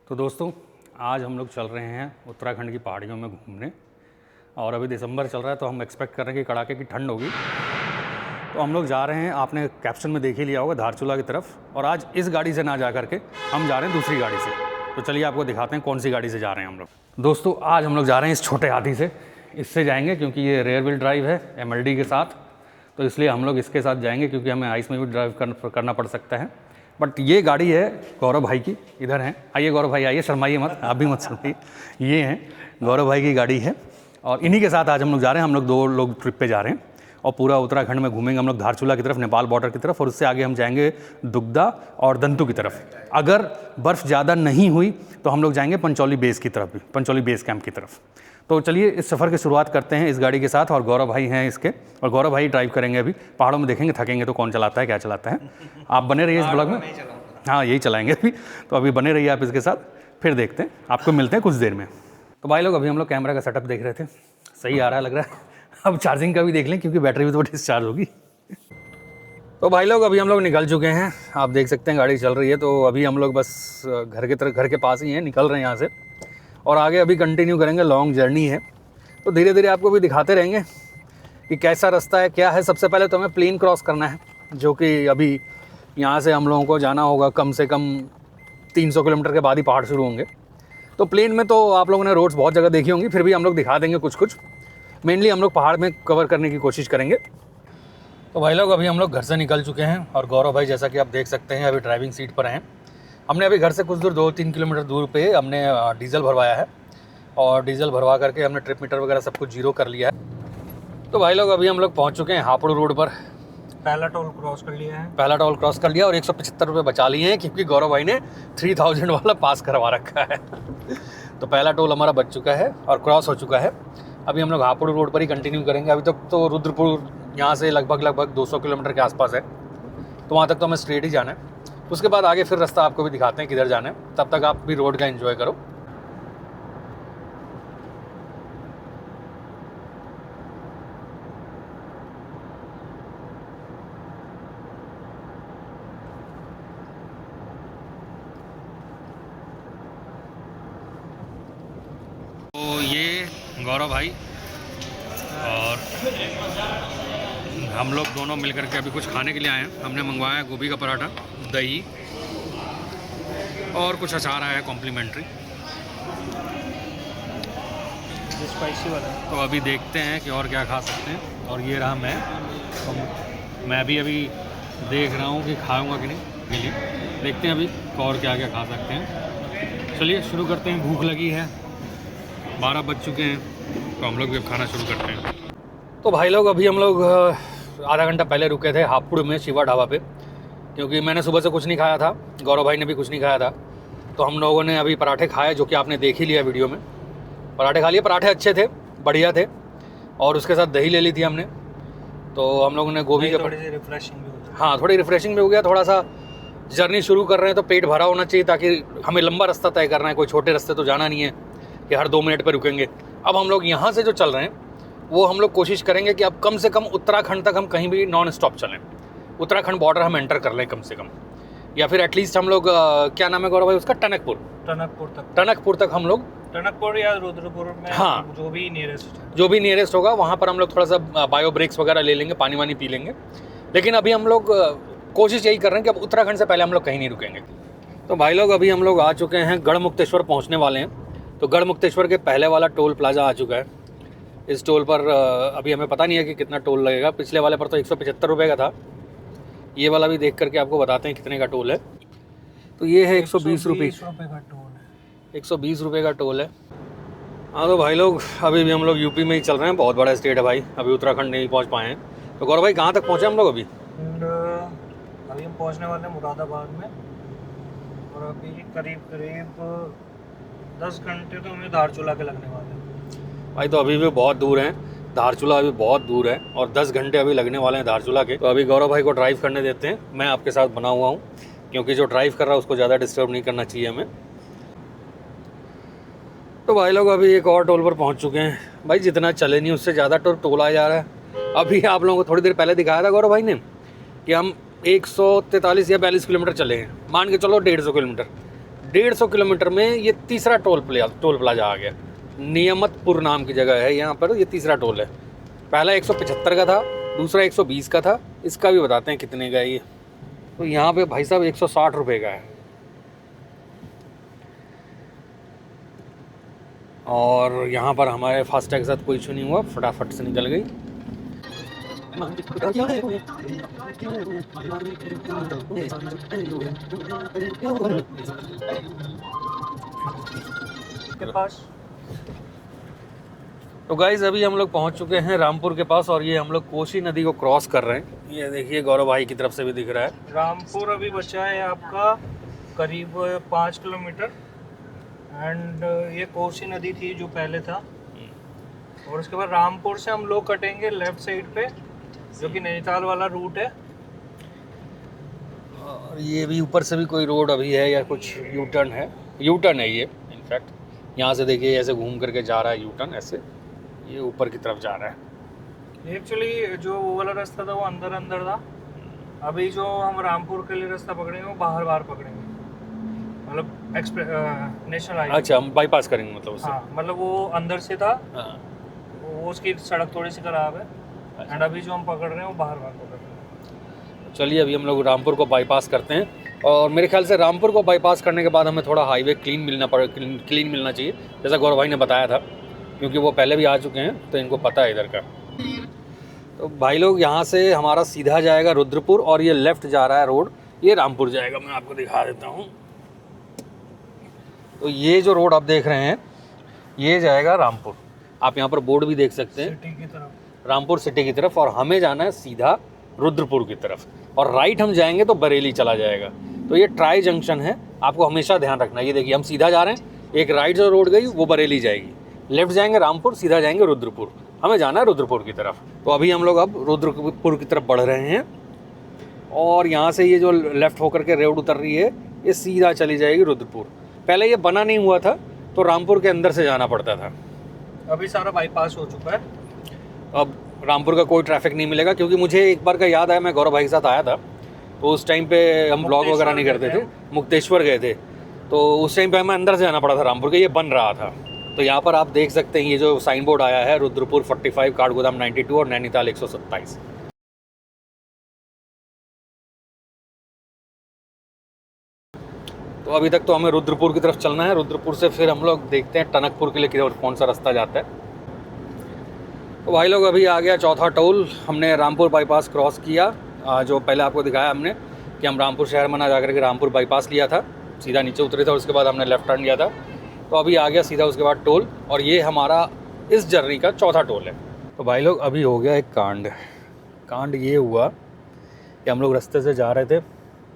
तो दोस्तों आज हम लोग चल रहे हैं उत्तराखंड की पहाड़ियों में घूमने। और अभी दिसंबर चल रहा है तो हम एक्सपेक्ट कर रहे हैं कि कड़ाके की ठंड होगी। तो हम लोग जा रहे हैं, आपने कैप्शन में देख ही लिया होगा, धारचूला की तरफ। और आज इस गाड़ी से ना जा करके हम जा रहे हैं दूसरी गाड़ी से। तो चलिए आपको दिखाते हैं कौन सी गाड़ी से जा रहे हैं हम लोग। दोस्तों आज हम लोग जा रहे हैं इस छोटे हाथी से, इससे जाएंगे क्योंकि ये रेयर व्हील ड्राइव है MLD के साथ। तो इसलिए हम लोग इसके साथ जाएंगे क्योंकि हमें आइस में भी ड्राइव करना पड़ सकता है। बट ये गाड़ी है गौरव भाई की, इधर हैं, आइए गौरव भाई आइए, शर्माइए मत, आप भी मत शर्माइए। ये हैं गौरव भाई की गाड़ी है और इन्हीं के साथ आज हम लोग जा रहे हैं। हम लोग 2 लोग ट्रिप पे जा रहे हैं और पूरा उत्तराखंड में घूमेंगे हम लोग, धारचूला की तरफ, नेपाल बॉर्डर की तरफ, और उससे आगे हम जाएंगे दुग्धा और दंतु की तरफ। अगर बर्फ़ ज़्यादा नहीं हुई तो हम लोग जाएंगे पंचौली बेस की तरफ भी, पंचौली बेस कैंप की तरफ। तो चलिए इस सफ़र की शुरुआत करते हैं इस गाड़ी के साथ। और गौरव भाई हैं इसके, और गौरव भाई ड्राइव करेंगे। अभी पहाड़ों में देखेंगे, थकेंगे तो कौन चलाता है, क्या चलाता है। आप बने रहिए इस ब्लॉग में। हाँ यही चलाएंगे अभी, तो अभी बने रहिए आप इसके साथ, फिर देखते हैं, आपको मिलते हैं कुछ देर में। तो भाई लोग अभी हम लोग कैमरा का सेटअप देख रहे थे, सही आ रहा है लग रहा है। अब चार्जिंग का भी देख लें क्योंकि बैटरी भी तो डिस्चार्ज होगी। तो भाई लोग अभी हम लोग निकल चुके हैं, आप देख सकते हैं गाड़ी चल रही है। तो अभी हम लोग बस घर के पास ही हैं, निकल रहे हैं यहाँ से और आगे अभी कंटिन्यू करेंगे। लॉन्ग जर्नी है तो धीरे धीरे आपको भी दिखाते रहेंगे कि कैसा रास्ता है, क्या है। सबसे पहले तो हमें प्लेन क्रॉस करना है, जो कि अभी यहाँ से हम लोगों को जाना होगा कम से कम 300 किलोमीटर के बाद ही पहाड़ शुरू होंगे। तो प्लेन में तो आप लोगों ने रोड्स बहुत जगह देखी होंगी, फिर भी हम लोग दिखा देंगे कुछ। मेनली हम लोग पहाड़ में कवर करने की कोशिश करेंगे। तो भाई लोग अभी हम लोग घर से निकल चुके हैं और गौरव भाई जैसा कि आप देख सकते हैं अभी ड्राइविंग सीट पर हैं। हमने अभी घर से कुछ दूर 2-3 किलोमीटर दूर पे हमने डीजल भरवाया है और डीजल भरवा करके हमने ट्रिप मीटर वगैरह सब कुछ जीरो कर लिया है। तो भाई लोग अभी हम लोग पहुँच चुके हैं हापुड़ रोड पर। पहला टोल क्रॉस कर लिया और 175 रुपये बचा लिए हैं क्योंकि गौरव भाई ने 3000 वाला पास करवा रखा है। तो पहला टोल हमारा बच चुका है और क्रॉस हो चुका है। अभी हम लोग हापुड़ रोड पर ही कंटिन्यू करेंगे। अभी तक तो रुद्रपुर यहाँ से लगभग 200 किलोमीटर के आसपास है, तो वहाँ तक तो हमें स्ट्रेट ही जाना है। उसके बाद आगे फिर रास्ता आपको भी दिखाते हैं किधर जाना है। तब तक आप भी रोड का एंजॉय करो। तो ये गौरव भाई और हम लोग दोनों मिलकर के अभी कुछ खाने के लिए आए हैं। हमने मंगवाया है गोभी का पराठा, दही और कुछ अचार आया है कॉम्प्लीमेंट्री, स्पाइसी वाला। तो अभी देखते हैं कि और क्या खा सकते हैं। और ये रहा मैं भी अभी देख रहा हूँ कि खाऊंगा कि नहीं के लिए, देखते हैं अभी और क्या क्या खा सकते हैं। चलिए शुरू करते हैं, भूख लगी है, 12 बज चुके हैं, तो हम लोग भी अब खाना शुरू करते हैं। तो भाई लोग अभी हम लोग आधा घंटा पहले रुके थे हापुड़ में शिवा ढाबा पे, क्योंकि मैंने सुबह से कुछ नहीं खाया था, गौरव भाई ने भी कुछ नहीं खाया था। तो हम लोगों ने अभी पराठे खाए, जो कि आपने देख ही लिया वीडियो में। पराठे खा लिए, पराठे अच्छे थे, बढ़िया थे, और उसके साथ दही ले ली थी हमने। तो हम लोगों ने गोभी का, थोड़ी रिफ्रेशिंग भी होती है। हाँ थोड़ी रिफ्रेशिंग भी हो गया। थोड़ा सा जर्नी शुरू कर रहे हैं तो पेट भरा होना चाहिए, ताकि हमें लंबा रास्ता तय करना है, कोई छोटे रास्ते तो जाना नहीं है कि हर 2 मिनट पर रुकेंगे। अब हम लोग यहाँ से जो चल रहे हैं वो हम लोग कोशिश करेंगे कि अब कम से कम उत्तराखंड तक हम कहीं भी नॉन स्टॉप चलें, उत्तराखंड बॉर्डर हम एंटर कर लें कम से कम, या फिर एटलीस्ट हम लोग क्या नाम है गौरव भाई उसका, टनकपुर तक हम लोग, टनकपुर या रुद्रपुर में, हाँ जो भी नियरेस्ट होगा वहाँ पर हम लोग थोड़ा सा बायो ब्रेक्स वगैरह ले लेंगे, पानी वानी पी लेंगे। लेकिन अभी हम लोग कोशिश यही कर रहे हैं कि अब उत्तराखंड से पहले हम लोग कहीं नहीं रुकेंगे। तो भाई लोग अभी हम लोग आ चुके हैं, गढ़मुक्तेश्वर पहुँचने वाले हैं। तो गढ़मुक्तेश्वर के पहले वाला टोल प्लाजा आ चुका है। इस टोल पर अभी हमें पता नहीं है कि कितना टोल लगेगा। पिछले वाले पर तो 175 रुपये का था, ये वाला भी देख करके आपको बताते हैं कितने का टोल है। तो ये है 120 रुपये का टोल है, 120 रुपये का टोल है। हाँ तो भाई लोग अभी भी हम लोग यूपी में ही चल रहे हैं, बहुत बड़ा स्टेट है भाई, अभी उत्तराखंड नहीं पहुँच पाए हैं। तो गौरव भाई कहाँ तक पहुँचे हम लोग अभी? अभी हम पहुँचने वाले हैं मुरादाबाद में, और अभी करीब 10 घंटे तो हमें धारचूला के लगने वाले हैं भाई। तो अभी भी बहुत दूर हैं, धारचूला अभी बहुत दूर है और 10 घंटे अभी लगने वाले हैं धारचूला के। तो अभी गौरव भाई को ड्राइव करने देते हैं, मैं आपके साथ बना हुआ हूँ, क्योंकि जो ड्राइव कर रहा है उसको ज़्यादा डिस्टर्ब नहीं करना चाहिए हमें। तो भाई लोग अभी एक और टोल पर पहुँच चुके हैं। भाई जितना चले नहीं उससे ज़्यादा टोल आ जा रहा है। अभी आप लोगों को थोड़ी देर पहले दिखाया था गौरव भाई ने कि हम 143 या 42 किलोमीटर चले हैं, मान के चलो 150 किलोमीटर। 150 किलोमीटर में ये तीसरा टोल प्लाजा आ गया। नियमतपुर नाम की जगह है यहाँ पर, ये तीसरा टोल है। पहला 175 का था, दूसरा 120 का था। इसका भी बताते हैं कितने का है ये। तो यहाँ पे भाई साहब 160 रुपये का है। और यहाँ पर हमारे फास्टैग के साथ कोई इशू नहीं हुआ, फटाफट से निकल गई। के पास तो गाइज़ अभी हम लोग पहुँच चुके हैं रामपुर के पास, और ये हम लोग कोसी नदी को क्रॉस कर रहे हैं। ये देखिए गौरव भाई की तरफ से भी दिख रहा है। रामपुर अभी बचा है आपका करीब 5 किलोमीटर। एंड ये कोसी नदी थी जो पहले था, और उसके बाद रामपुर से हम लोग कटेंगे लेफ्ट साइड पे, जो कि नैनीताल वाला रूट है। और ये भी ऊपर से भी कोई रोड अभी है या कुछ यू टर्न है ये। इनफैक्ट यहाँ से देखिए ऐसे घूम करके जा रहा है यू टर्न, ऐसे ये ऊपर की तरफ जा रहा है। एक्चुअली जो वो वाला रास्ता था वो अंदर अंदर था। अभी जो हम रामपुर के लिए रास्ता पकड़ेंगे वो बाहर बाहर पकड़ेंगे, मतलब नेशनल हाईवे। अच्छा, हम बाईपास करेंगे मतलब उससे। हाँ, मतलब वो अंदर से था, हाँ। वो उसकी सड़क थोड़ी सी खराब है। अच्छा। एंड अभी जो हम पकड़ रहे हैं वो बाहर बाहर पकड़ रहे हैं। चलिए अभी हम लोग रामपुर को बाईपास करते हैं, और मेरे ख्याल से रामपुर को बाईपास करने के बाद हमें थोड़ा हाईवे क्लीन मिलना चाहिए, जैसा गौरव भाई ने बताया था, क्योंकि वो पहले भी आ चुके हैं तो इनको पता है इधर का। तो भाई लोग यहाँ से हमारा सीधा जाएगा रुद्रपुर, और ये लेफ़्ट जा रहा है रोड, ये रामपुर जाएगा। मैं आपको दिखा देता हूँ। तो ये जो रोड आप देख रहे हैं ये जाएगा रामपुर। आप यहाँ पर बोर्ड भी देख सकते हैं, सिटी की तरफ, रामपुर सिटी की तरफ। और हमें जाना है सीधा रुद्रपुर की तरफ, और राइट हम जाएंगे तो बरेली चला जाएगा। तो ये ट्राई जंक्शन है, आपको हमेशा ध्यान रखना। ये देखिए हम सीधा जा रहे हैं, एक राइट जो रोड गई वो बरेली जाएगी, लेफ्ट जाएंगे रामपुर, सीधा जाएंगे रुद्रपुर। हमें जाना है रुद्रपुर की तरफ। तो अभी हम लोग अब रुद्रपुर की तरफ बढ़ रहे हैं, और यहाँ से ये जो लेफ़्ट होकर के रोड उतर रही है ये सीधा चली जाएगी रुद्रपुर। पहले ये बना नहीं हुआ था तो रामपुर के अंदर से जाना पड़ता था। अभी सारा बाईपास हो चुका है। अब रामपुर का कोई ट्रैफिक नहीं मिलेगा, क्योंकि मुझे एक बार का याद आया, मैं गौरव भाई के साथ आया था, तो उस टाइम पे हम ब्लॉग वगैरह नहीं करते थे, मुक्तेश्वर गए थे, तो उस टाइम पे हमें अंदर से जाना पड़ा था रामपुर के, ये बन रहा था। तो यहाँ पर आप देख सकते हैं ये जो साइन बोर्ड आया है, रुद्रपुर 45, काठगोदाम 92 और नैनीताल 127। तो अभी तक तो हमें रुद्रपुर की तरफ चलना है। रुद्रपुर से फिर हम लोग देखते हैं टनकपुर के लिए कौन सा रास्ता जाता है। तो भाई लोग अभी आ गया चौथा टोल। हमने रामपुर बाईपास क्रॉस किया, जो पहले आपको दिखाया हमने कि हम रामपुर शहर में ना जाकर के रामपुर बाईपास लिया था, सीधा नीचे उतरे थे, और उसके बाद हमने लेफ़्ट टर्न लिया था। तो अभी आ गया सीधा उसके बाद टोल, और ये हमारा इस जर्नी का चौथा टोल है। तो भाई लोग अभी हो गया एक कांड ये हुआ कि हम लोग रास्ते से जा रहे थे,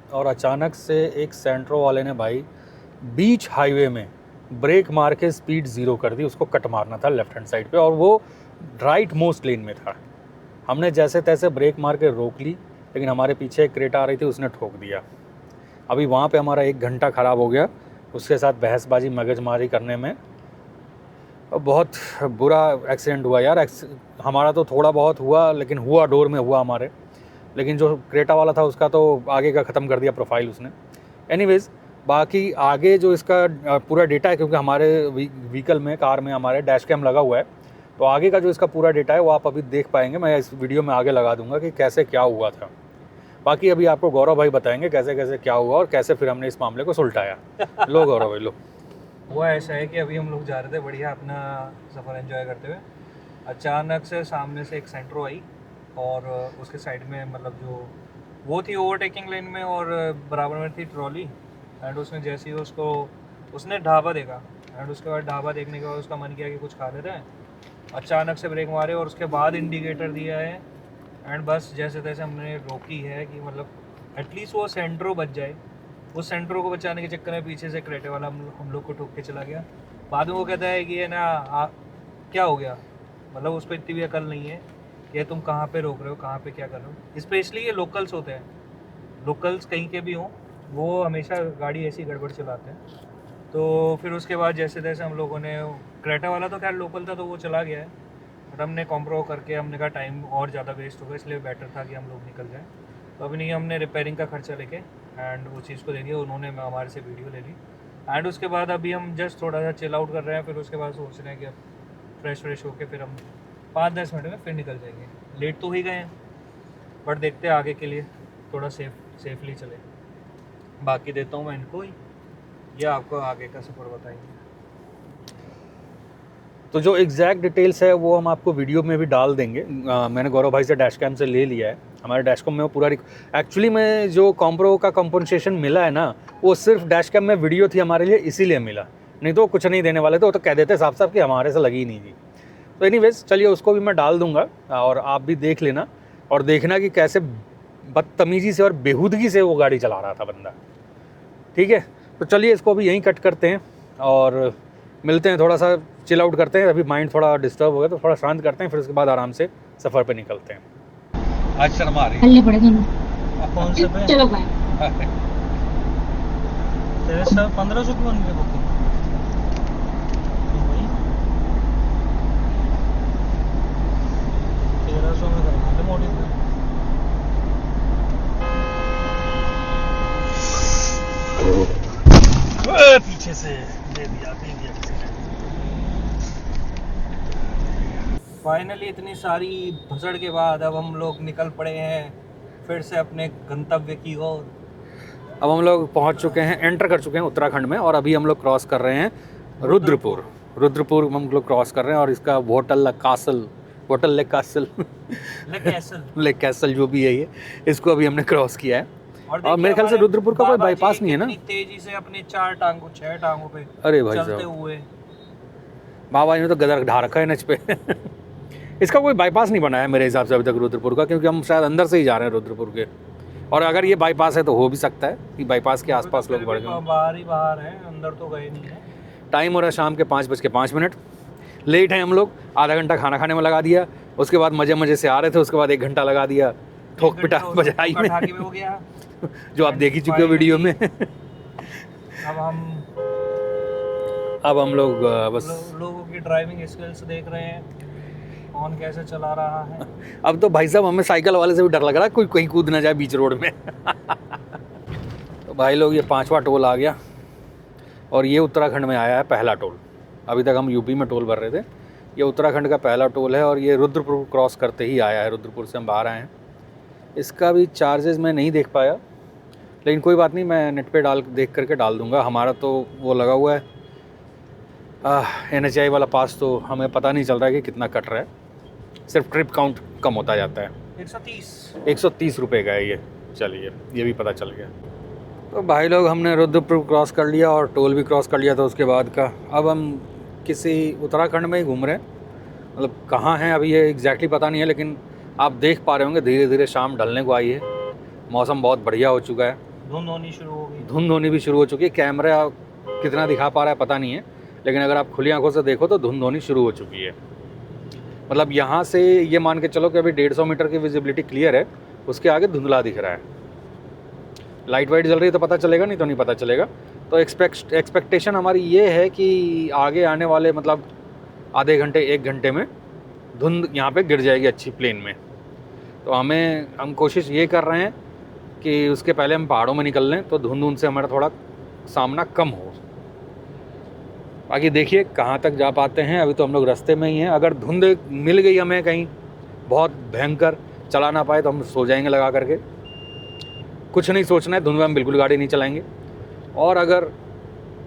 और अचानक से एक सेंट्रो वाले ने भाई बीच हाईवे में ब्रेक मार के स्पीड 0 कर दी। उसको कट मारना था लेफ्ट हैंड साइड पे, और वो राइट मोस्ट लेन में था। हमने जैसे तैसे ब्रेक मार के रोक ली, लेकिन हमारे पीछे एक क्रेटा आ रही थी, उसने ठोक दिया। अभी वहाँ पे हमारा 1 घंटा ख़राब हो गया उसके साथ बहसबाजी मगजमारी करने में। बहुत बुरा एक्सीडेंट हुआ यार। हमारा तो थोड़ा बहुत हुआ, लेकिन हुआ डोर में हुआ हमारे, लेकिन जो क्रेटा वाला था उसका तो आगे का ख़त्म कर दिया प्रोफाइल उसने। एनीवेज़, बाकी आगे जो इसका पूरा डेटा है, क्योंकि हमारे व्हीकल में, कार में हमारे डैश कैम लगा हुआ है, तो आगे का जो इसका पूरा डेटा है वो आप अभी देख पाएंगे। मैं इस वीडियो में आगे लगा दूंगा कि कैसे क्या हुआ था। बाकी अभी आपको गौरव भाई बताएंगे कैसे कैसे क्या हुआ और कैसे फिर हमने इस मामले को सुलटाया। लो गौरव भाई लो। वो ऐसा है कि अभी हम लोग जा रहे थे बढ़िया अपना सफ़र एंजॉय करते हुए, अचानक से सामने से एक सेंट्रो आई, और उसके साइड में मतलब जो वो थी ओवरटेकिंग लेन में, और बराबर में थी ट्रॉली। एंड उसने जैसे ही उसने ढाबा देखा, एंड उसके बाद ढाबा देखने के बाद उसका मन किया कि कुछ खा लेते हैं। अचानक से ब्रेक मारे, और उसके बाद इंडिकेटर दिया है, एंड बस जैसे तैसे हमने रोकी है कि मतलब एटलीस्ट वो सेंट्रो बच जाए। उस सेंट्रो को बचाने के चक्कर में पीछे से क्रेटे वाला हम लोग को ठोक के चला गया। बाद में वो कहता है कि ये ना क्या हो गया, मतलब उस पर इतनी भी अकल नहीं है कि तुम कहाँ पे रोक रहे हो, कहाँ पे क्या कर रहे हो। स्पेशली ये लोकल्स होते हैं, लोकल्स कहीं के भी हों, वो हमेशा गाड़ी ऐसी गड़बड़ चलाते हैं। तो फिर उसके बाद जैसे तैसे हम लोगों ने, क्रेटा वाला तो खैर लोकल था तो वो चला गया है, बट हमने कॉम्प्रो करके हमने कहा टाइम और ज़्यादा वेस्ट होगा, इसलिए बेटर था कि हम लोग निकल जाएँ। तो अभी नहीं, हमने रिपेयरिंग का खर्चा लेके एंड वो चीज़ को देखिए, उन्होंने हमारे से वीडियो ले ली, एंड उसके बाद अभी हम जस्ट थोड़ा सा चिल आउट कर रहे हैं, फिर उसके बाद सोच रहे हैं कि अब फ्रेश होके फिर हम 5-10 मिनट में फिर निकल जाएंगे। लेट तो ही गए हैं बट देखते हैं आगे के लिए थोड़ा सेफली चले। बाकी देता हूँ मैं इनको ही, या आपको आगे का सफ़र बताएंगे। तो जो एग्जैक्ट डिटेल्स है वो हम आपको वीडियो में भी डाल देंगे। मैंने गौरव भाई से डैश कैम से ले लिया है। हमारे डैश कैम में वो पूरा एक्चुअली में जो कॉम्प्रो का कॉम्पनसेशन मिला है ना, वो सिर्फ डैश कैम में वीडियो थी हमारे लिए, इसीलिए मिला, नहीं तो कुछ नहीं देने वाले थे। वो तो कह देते साफ साफ कि हमारे से लगी ही नहीं थी। तो एनीवेज चलिए उसको भी मैं डाल दूंगा और आप भी देख लेना और देखना कि कैसे बदतमीजी से और बेहूदगी से वो गाड़ी चला रहा था बंदा। ठीक है, तो चलिए इसको अभी यहीं कट करते हैं और मिलते हैं, थोड़ा सा चिल आउट करते हैं। अभी माइंड थोड़ा डिस्टर्ब हो गया तो थोड़ा शांत करते हैं, फिर उसके बाद आराम से सफ़र पे निकलते हैं। आज शर्मा आ रही है। कौन से पे? चलो बाय। तेरे सर 1500 की बन गई बुकिंग। तो भाई 1300 में करवा ले मोटी पे। पीछे से दे दिया किसी ने। फाइनली इतनी सारी भसड़ के बाद अब हम लोग निकल पड़े हैं फिर से अपने गंतव्य की ओर। अब हम लोग पहुंच चुके हैं, एंटर कर चुके हैं उत्तराखंड में और अभी हम लोग क्रॉस कर रहे हैं रुद्रपुर हम लोग क्रॉस कर रहे हैं। और इसका होटल लेक कैसल जो भी है ये, इसको अभी हमने क्रॉस किया है। और मेरे ख्याल से रुद्रपुर का कोई बाईपास नहीं है ना। तेजी से अपने 6 टांगों पे अरे भाई चलते साहब, हुए बाबा जी ने तो गदर ढा रखा है नच पे। इसका कोई बाईपास नहीं बना है मेरे हिसाब से अभी तक रुद्रपुर का, क्योंकि हम शायद अंदर से ही जा रहे हैं रुद्रपुर के। और अगर ये बाईपास है तो हो भी सकता है कि बाईपास के आसपास लोग बढ़ गए। बाहर है, अंदर तो गए नहीं है। टाइम हो रहा है शाम के 5:05। लेट है हम लोग, आधा घंटा खाना खाने में लगा दिया, उसके बाद मज़े से आ रहे थे, उसके बाद 1 घंटा लगा दिया ठोक पिटा बजाई में हो गया जो आप देख ही चुके हो वीडियो में। अब हम लोग बस लोगों की ड्राइविंग स्किल्स देख रहे हैं, कौन कैसे चला रहा है। अब तो भाई साहब हमें साइकिल वाले से भी डर लग रहा है कोई कहीं कूद ना जाए बीच रोड में। तो भाई लोग ये 5वां टोल आ गया और ये उत्तराखंड में आया है पहला टोल। अभी तक हम यूपी में टोल भर रहे थे, ये उत्तराखंड का पहला टोल है और ये रुद्रपुर क्रॉस करते ही आया है। रुद्रपुर से हम बाहर आए हैं। इसका भी चार्जेस मैं नहीं देख पाया, लेकिन कोई बात नहीं, मैं नेट पे देख करके डाल दूंगा। हमारा तो वो लगा हुआ है NHI वाला पास, तो हमें पता नहीं चल रहा है कि कितना कट रहा है, सिर्फ ट्रिप काउंट कम होता जाता है। 130 रुपये का है ये। चलिए ये भी पता चल गया। तो भाई लोग हमने रुद्रपुर क्रॉस कर लिया और टोल भी क्रॉस कर लिया था उसके बाद का। अब हम किसी उत्तराखंड में ही घूम रहे हैं, मतलब कहाँ हैं अभी ये एग्जैक्टली पता नहीं है, लेकिन आप देख पा रहे होंगे धीरे धीरे शाम ढलने को आई है, मौसम बहुत बढ़िया हो चुका है, धुंध होनी शुरू हो गई। धुंध होनी भी शुरू हो चुकी है। कैमरा कितना दिखा पा रहा है पता नहीं है, लेकिन अगर आप खुली आंखों से देखो तो धुंध होनी शुरू हो चुकी है। मतलब यहाँ से ये मान के चलो कि अभी 150 मीटर की विजिबिलिटी क्लियर है, उसके आगे धुंधला दिख रहा है। लाइट वाइट जल रही है तो पता चलेगा, नहीं तो नहीं पता चलेगा। तो एक्सपेक्टेशन हमारी ये है कि आगे आने वाले मतलब आधे घंटे 1 घंटे में धुंध यहाँ पे गिर जाएगी अच्छी प्लेन में। तो हम कोशिश ये कर रहे हैं कि उसके पहले हम पहाड़ों में निकल लें तो धुंध से हमारा थोड़ा सामना कम हो। बाकी देखिए कहाँ तक जा पाते हैं। अभी तो हम लोग रास्ते में ही हैं। अगर धुंध मिल गई हमें कहीं बहुत भयंकर, चला ना पाए तो हम सो जाएंगे लगा करके। कुछ नहीं सोचना है, धुंध में हम बिल्कुल गाड़ी नहीं चलाएंगे। और अगर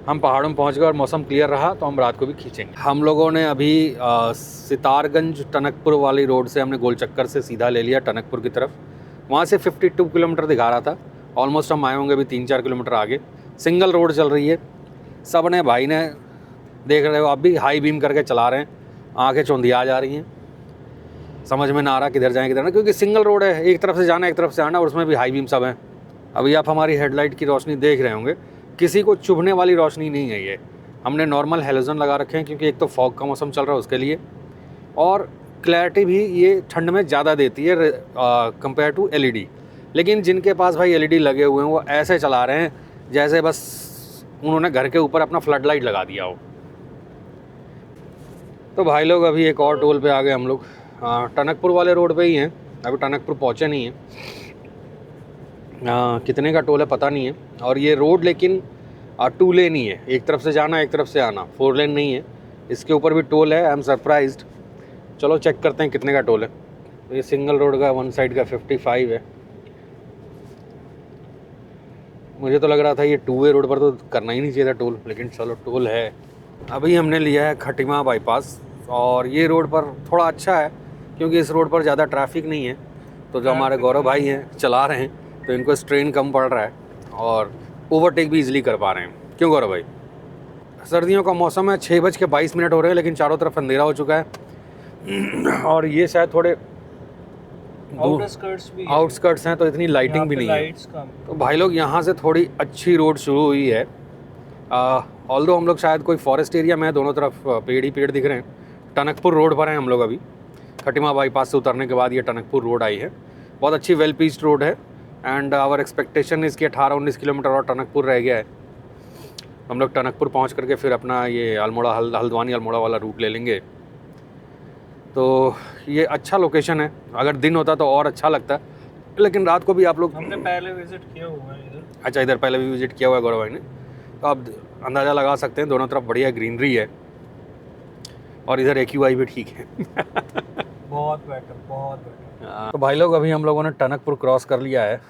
हम पहाड़ों में पहुँच गए और मौसम क्लियर रहा तो हम रात को भी खींचेंगे। हम लोगों ने अभी सितारगंज टनकपुर वाली रोड से हमने गोल चक्कर से सीधा ले लिया टनकपुर की तरफ। वहाँ से 52 किलोमीटर दिखा रहा था। ऑलमोस्ट हम आए होंगे अभी 3-4 किलोमीटर आगे। सिंगल रोड चल रही है। सब ने भाई ने देख रहे हो आप भी हाई बीम करके चला रहे हैं, आंखें चौंधिया जा रही हैं, समझ में ना आ रहा किधर जाएं किधर ना, क्योंकि सिंगल रोड है, एक तरफ से जाना एक तरफ से आना, और उसमें भी हाई बीम सब हैं। अभी आप हमारी हेडलाइट की रोशनी देख रहे होंगे, किसी को चुभने वाली रोशनी नहीं है ये। हमने नॉर्मल हेलोजन लगा रखे हैं क्योंकि एक तो फॉग का मौसम चल रहा है उसके लिए, और क्लैरिटी भी ये ठंड में ज़्यादा देती है कंपेयर टू LED। लेकिन जिनके पास भाई LED लगे हुए हैं वो ऐसे चला रहे हैं जैसे बस उन्होंने घर के ऊपर अपना फ्लड लाइट लगा दिया हो। तो भाई लोग अभी एक और टोल पे आ गए हम लोग। टनकपुर वाले रोड पे ही हैं, अभी टनकपुर पहुँचे नहीं हैं। कितने का टोल है पता नहीं है। और ये रोड लेकिन और 2 लेन ही है, एक तरफ से जाना एक तरफ से आना, 4 लेन नहीं है। इसके ऊपर भी टोल है, आई एम सरप्राइज्ड। चलो चेक करते हैं कितने का टोल है। तो ये सिंगल रोड का 1 साइड का 55 है। मुझे तो लग रहा था ये 2 वे रोड पर तो करना ही नहीं चाहिए था टोल, लेकिन चलो टोल है। अभी हमने लिया है खटीमा बाईपास, और ये रोड पर थोड़ा अच्छा है क्योंकि इस रोड पर ज़्यादा ट्रैफिक नहीं है। तो जो हमारे गौरव भाई हैं चला रहे हैं तो इनको स्ट्रेन कम पड़ रहा है और ओवरटेक भी इजीली कर पा रहे हैं। क्यों गौरव भाई? सर्दियों का मौसम है, 6:22 हो रहे हैं, लेकिन चारों तरफ अंधेरा हो चुका है और ये शायद थोड़े आउटस्कर्ट्स हैं तो इतनी लाइटिंग भी नहीं है। तो भाई लोग यहाँ से थोड़ी अच्छी रोड शुरू हुई है। ऑल्दो हम लोग शायद कोई फॉरेस्ट एरिया में है, दोनों तरफ पेड़ ही पेड़ दिख रहे हैं। टनकपुर रोड पर हैं हम लोग अभी। खटीमा बाईपास से उतरने के बाद ये टनकपुर रोड आई है। बहुत अच्छी वेल पीच्ड रोड है एंड आवर एक्सपेक्टेशन इसकी 18-19 किलोमीटर और टनकपुर रह गया है। हम लोग टनकपुर पहुंच करके फिर अपना ये अल्मोड़ा हल्द्वानी अल्मोड़ा वाला रूट ले लेंगे। तो ये अच्छा लोकेशन है, अगर दिन होता तो और अच्छा लगता, लेकिन रात को भी आप लोग हमने पहले विजिट किया हुआ है इधर। अच्छा, इधर पहले भी विजिट किया हुआ है गौरव भाई ने, तो आप अंदाज़ा लगा सकते हैं दोनों तरफ बढ़िया ग्रीनरी है और इधर AQI भी ठीक है। बहुत बेटर। तो भाई लोग अभी हम लोगों ने टनकपुर क्रॉस कर लिया है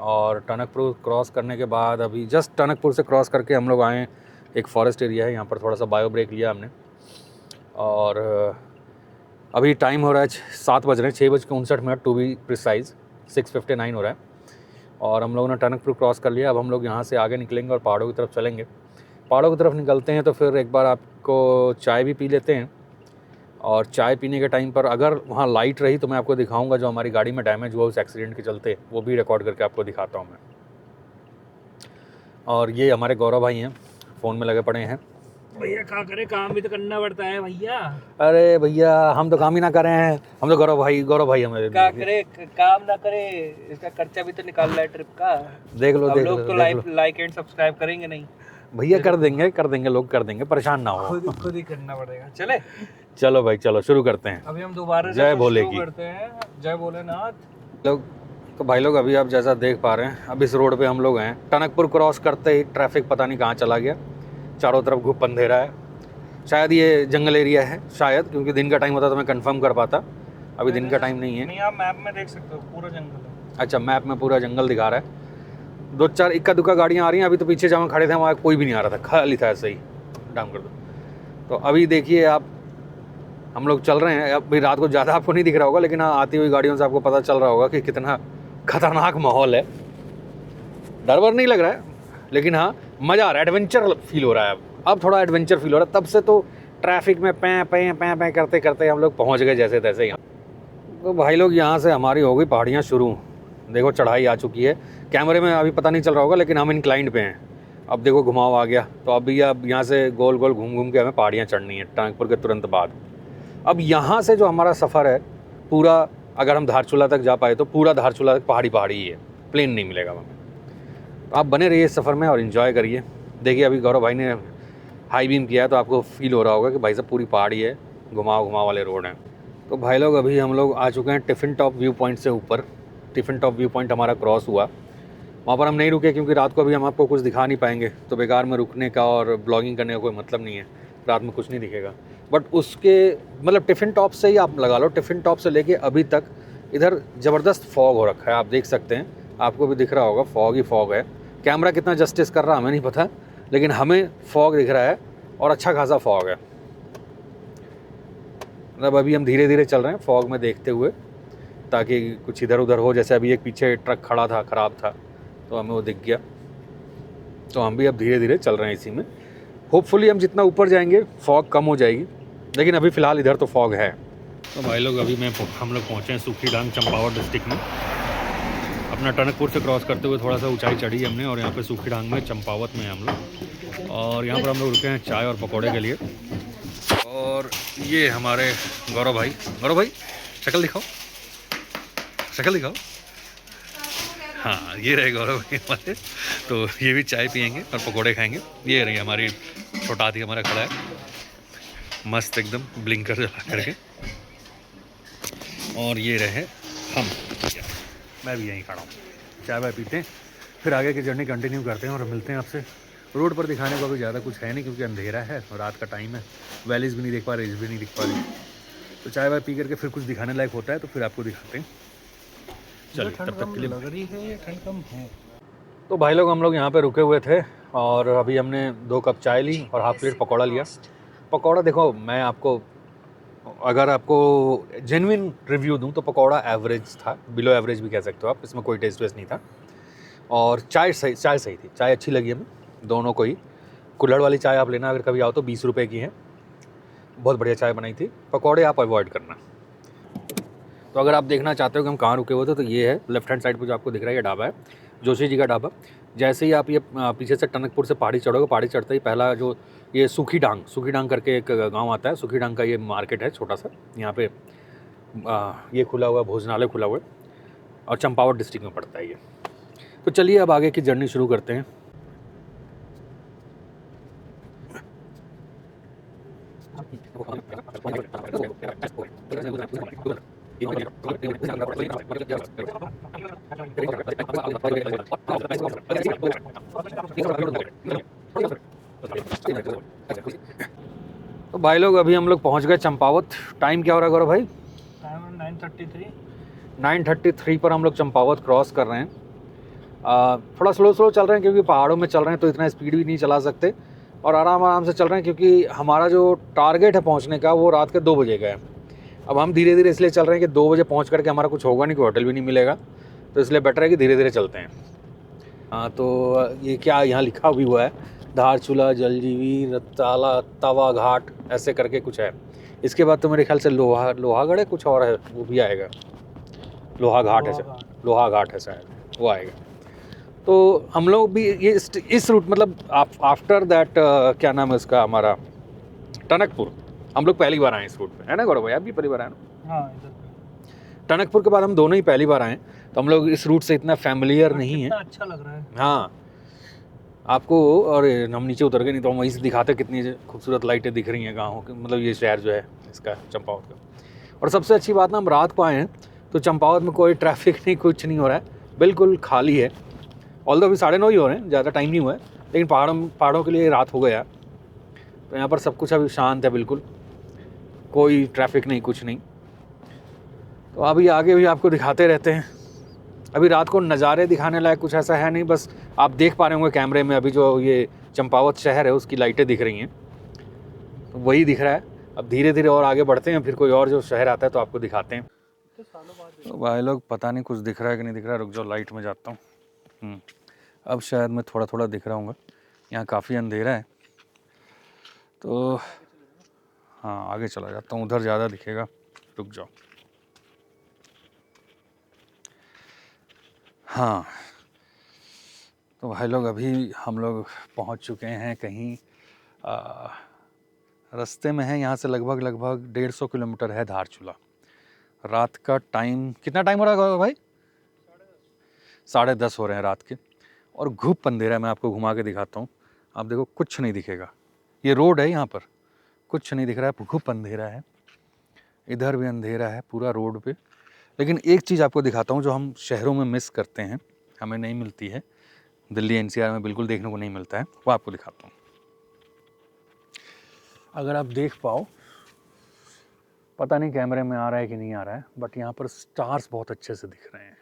और टनकपुर क्रॉस करने के बाद अभी जस्ट टनकपुर से क्रॉस करके हम लोग आए, एक फॉरेस्ट एरिया है, यहाँ पर थोड़ा सा बायो ब्रेक लिया हमने। और अभी टाइम हो रहा है 7 बज रहे हैं, 6:59 टू बी प्रिसाइज, 6:59 हो रहा है और हम लोगों ने टनकपुर क्रॉस कर लिया। अब हम लोग यहाँ से आगे निकलेंगे और पहाड़ों की तरफ चलेंगे। पहाड़ों की तरफ निकलते हैं तो फिर एक बार आपको चाय भी पी लेते हैं, और चाय पीने के टाइम पर अगर वहाँ लाइट रही तो मैं आपको दिखाऊंगा जो हमारी गाड़ी में डैमेज हुआ उस एक्सीडेंट के चलते, वो भी रिकॉर्ड करके आपको दिखाता हूँ मैं। और ये हमारे गौरव भाई हैं, फ़ोन में लगे पड़े हैं। भैया क्या करे, काम भी तो करना पड़ता है भैया। अरे भैया हम तो काम ही ना करें हैं, हम तो गौरव भाई हमें क्या करे, काम ना करे, इसका खर्चा भी तो निकाल रहा है ट्रिप का। देख लो लोग तो लाइक एंड सब्सक्राइब करेंगे नहीं भैया, कर देंगे लोग कर देंगे, परेशान ना हो, खुद ही करना पड़ेगा। चलो भाई चलो शुरू करते हैं। अभी हम दोबारा जय भोले की करते हैं, जय भोलेनाथ लोग। तो भाई लोग अभी आप जैसा देख पा रहे हैं, अब इस रोड पे हम लोग हैं। टनकपुर क्रॉस करते ही ट्रैफिक पता नहीं कहाँ चला गया, चारों तरफ घुप अंधेरा है। शायद ये जंगल एरिया है शायद, क्योंकि दिन का टाइम होता तो मैं कंफर्म कर पाता, अभी दिन का टाइम नहीं है। नहीं, आप मैप में देख सकते हो, पूरा जंगल है। अच्छा, मैप में पूरा जंगल दिखा रहा है। 2-4 इक्का दुक्का गाड़ियाँ आ रही हैं। अभी तो पीछे जहाँ खड़े थे वहाँ कोई भी नहीं आ रहा था, खाली था ऐसे ही। डाउन कर दो। तो अभी देखिए आप, हम लोग चल रहे हैं। अभी रात को ज़्यादा आपको नहीं दिख रहा होगा, लेकिन हाँ आती हुई गाड़ियों से आपको पता चल रहा होगा कि कितना खतरनाक माहौल है। डर वर नहीं लग रहा है, लेकिन हाँ मज़ा आ रहा है, एडवेंचर फील हो रहा है। अब थोड़ा एडवेंचर फील हो रहा है। तब से तो ट्रैफिक में पैं करते करते हम लोग पहुँच गए जैसे तैसे यहाँ। तो भाई लोग यहाँ से हमारी हो गई पहाड़ियाँ शुरू। देखो चढ़ाई आ चुकी है, कैमरे में अभी पता नहीं चल रहा होगा, लेकिन हम इंक्लाइंड पे हैं। अब देखो घुमाव आ गया, तो अभी अब यहाँ से गोल गोल घूम घूम के हमें पहाड़ियाँ चढ़नी है टनकपुर के तुरंत बाद। अब यहाँ से जो हमारा सफ़र है पूरा, अगर हम धारचूला तक जा पाए तो पूरा धारचूला तक पहाड़ी ही है, प्लेन नहीं मिलेगा हमें। तो आप बने रहिए इस सफ़र में और इन्जॉय करिए। देखिए अभी गौरव भाई ने हाई बीम किया है तो आपको फील हो रहा होगा कि भाई साहब पूरी पहाड़ी है, घुमाव वाले रोड हैं। तो भाई लोग अभी हम लोग आ चुके हैं टिफ़िन टॉप व्यू पॉइंट से ऊपर। टिफ़िन टॉप व्यू पॉइंट हमारा क्रॉस हुआ, वहाँ पर हम नहीं रुके क्योंकि रात को अभी हम आपको कुछ दिखा नहीं पाएंगे, तो बेकार में रुकने का और ब्लॉगिंग करने का कोई मतलब नहीं है, रात में कुछ नहीं दिखेगा। बट उसके मतलब टिफ़िन टॉप से ही आप लगा लो, टिफ़िन टॉप से लेके अभी तक इधर ज़बरदस्त फॉग हो रखा है, आप देख सकते हैं, आपको भी दिख रहा होगा, फॉग ही फॉग है। कैमरा कितना जस्टिस कर रहा हमें नहीं पता, लेकिन हमें फॉग दिख रहा है और अच्छा खासा फॉग है। मतलब अभी हम धीरे धीरे चल रहे हैं फॉग में देखते हुए, ताकि कुछ इधर उधर हो। जैसे अभी एक पीछे ट्रक खड़ा था, ख़राब था, तो हमें वो दिख गया, तो हम भी अब धीरे धीरे चल रहे हैं इसी में। होपफुली हम जितना ऊपर जाएंगे फॉग कम हो जाएगी, लेकिन अभी फ़िलहाल इधर तो फॉग है। तो भाई लोग अभी हम लोग पहुँचे हैं सूखी डांग चंपावत डिस्ट्रिक्ट में। अपना टनकपुर से क्रॉस करते हुए थोड़ा सा ऊंचाई चढ़ी हमने और यहाँ पे सूखी डांग में चंपावत में हम लोग, और यहाँ पर हम लोग रुके हैं चाय और पकौड़े के लिए। और ये हमारे गौरव भाई शक्ल दिखाओ, हाँ ये रहे गौरव भाई हमारे। तो ये भी चाय पियेंगे और पकौड़े खाएंगे। ये रही हमारी छोटा हाथी हमारा खड़ा है, मस्त एकदम ब्लिंकर जला करके। और ये रहे हम, मैं भी यहीं खड़ा हूँ, चाय वाय पीते हैं, फिर आगे की जर्नी कंटिन्यू करते हैं और मिलते हैं आपसे रोड पर दिखाने को अभी ज़्यादा कुछ है नहीं क्योंकि अंधेरा है और रात का टाइम है, वैलीज भी नहीं देख पा रहे, भी नहीं दिख पा रही। तो चाय वाय पी करके फिर कुछ दिखाने लायक होता है तो फिर आपको दिखाते हैं। चलिए तब तक के लिए लग रही है या ठंड कम है? तो भाई लोग हम लोग यहाँ पे रुके हुए थे और अभी हमने 2 कप चाय ली और हाफ प्लेट पकौड़ा लिया। पकौड़ा देखो, मैं आपको अगर आपको जेन्युइन रिव्यू दूं तो पकौड़ा एवरेज था, बिलो एवरेज भी कह सकते हो आप, इसमें कोई टेस्ट वेस्ट नहीं था। और चाय सही थी, चाय अच्छी लगी हमें दोनों को ही। कुल्हड़ वाली चाय आप लेना अगर कभी आओ तो 20 रुपये की है, बहुत बढ़िया चाय बनाई थी। पकौड़े आप अवॉइड करना। तो अगर आप देखना चाहते हो कि हम कहाँ रुके हुए थे तो ये है लेफ्ट हैंड साइड पर जो आपको दिख रहा है, ये ढाबा है जोशी जी का ढाबा। जैसे ही आप ये पीछे से टनकपुर से पहाड़ी चढ़ोगे, पहाड़ी चढ़ते ही पहला जो ये सूखी डांग करके एक गांव आता है, सूखी डांग का ये मार्केट है छोटा सा। यहाँ पे ये खुला हुआ भोजनालय खुला हुआ है और चंपावत डिस्ट्रिक्ट में पड़ता है ये। तो चलिए अब आगे की जर्नी शुरू करते हैं। तो भाई लोग अभी हम लोग पहुंच गए चंपावत। टाइम क्या हो रहा है गौरव भाई? टाइम 9:33। 9:33 पर हम लोग चंपावत क्रॉस कर रहे हैं। थोड़ा स्लो चल रहे हैं क्योंकि पहाड़ों में चल रहे हैं तो इतना स्पीड भी नहीं चला सकते और आराम से चल रहे हैं क्योंकि हमारा जो टारगेट है पहुंचने का वो रात के 2 बजे का है। अब हम धीरे धीरे इसलिए चल रहे हैं कि 2 बजे पहुंच करके हमारा कुछ होगा नहीं, कोई होटल भी नहीं मिलेगा, तो इसलिए बेटर है कि धीरे धीरे चलते हैं। हाँ, तो ये क्या यहाँ लिखा भी हुआ है, धारचूला, जलजीवी, रताला, तवा घाट, ऐसे करके कुछ है। इसके बाद तो मेरे ख्याल से लोहागढ़ है, कुछ और है वो भी आएगा। लोहा घाट है शायद वो आएगा। तो हम लोग भी ये इस रूट मतलब आफ्टर दैट क्या नाम है इसका, हमारा टनकपुर, हम लोग पहली बार आए इस रूट पे, है ना गौरव भाई? आप भी पहली बार आए ना? हाँ, इधर टनकपुर के बाद हम दोनों ही पहली बार आए, तो हम लोग इस रूट से इतना फैमिलियर नहीं है। अच्छा लग रहा है। हाँ आपको, और हम नीचे उतर गए नहीं तो हम वहीं से दिखाते कितनी खूबसूरत लाइटें दिख रही हैं गाँव के, मतलब ये शहर जो है इसका चंपावत का। और सबसे अच्छी बात ना, हम रात को आए हैं तो चंपावत में कोई ट्रैफिक नहीं, कुछ नहीं हो रहा है, बिल्कुल खाली है। ऑल्दो अभी 9:30 ही हो रहे हैं, ज़्यादा टाइम नहीं हुआ है, लेकिन पहाड़ों के लिए रात हो गया। तो यहाँ पर सब कुछ अभी शांत है, बिल्कुल कोई ट्रैफिक नहीं, कुछ नहीं। तो अभी आगे भी आपको दिखाते रहते हैं। अभी रात को नज़ारे दिखाने लायक कुछ ऐसा है नहीं, बस आप देख पा रहे होंगे कैमरे में अभी जो ये चंपावत शहर है उसकी लाइटें दिख रही हैं, तो वही दिख रहा है। अब धीरे धीरे और आगे बढ़ते हैं, फिर कोई और जो शहर आता है तो आपको दिखाते हैं। तो भाई लोग पता नहीं कुछ दिख रहा है कि नहीं दिख रहा है, रुक जाओ लाइट में जाता हूँ। अब शायद मैं थोड़ा दिख रहा हूँ, यहाँ काफ़ी अंधेरा है तो हाँ आगे चला जाता हूँ, उधर ज़्यादा दिखेगा, रुक जाओ। हाँ तो भाई लोग अभी हम लोग पहुँच चुके हैं कहीं रास्ते में है, यहाँ से लगभग 150 किलोमीटर है धारचूला। रात का टाइम कितना टाइम हो रहा है भाई? 10:30 हो रहे हैं रात के, और घुप अंधेरा है। मैं आपको घुमा के दिखाता हूँ, आप देखो कुछ नहीं दिखेगा, ये रोड है, यहाँ पर कुछ नहीं दिख रहा है, घुप अंधेरा है, इधर भी अंधेरा है पूरा रोड पे। लेकिन एक चीज़ आपको दिखाता हूँ जो हम शहरों में मिस करते हैं, हमें नहीं मिलती है, दिल्ली एनसीआर में बिल्कुल देखने को नहीं मिलता है, वो आपको दिखाता हूँ। अगर आप देख पाओ, पता नहीं कैमरे में आ रहा है कि नहीं आ रहा है, बट यहाँ पर स्टार्स बहुत अच्छे से दिख रहे हैं।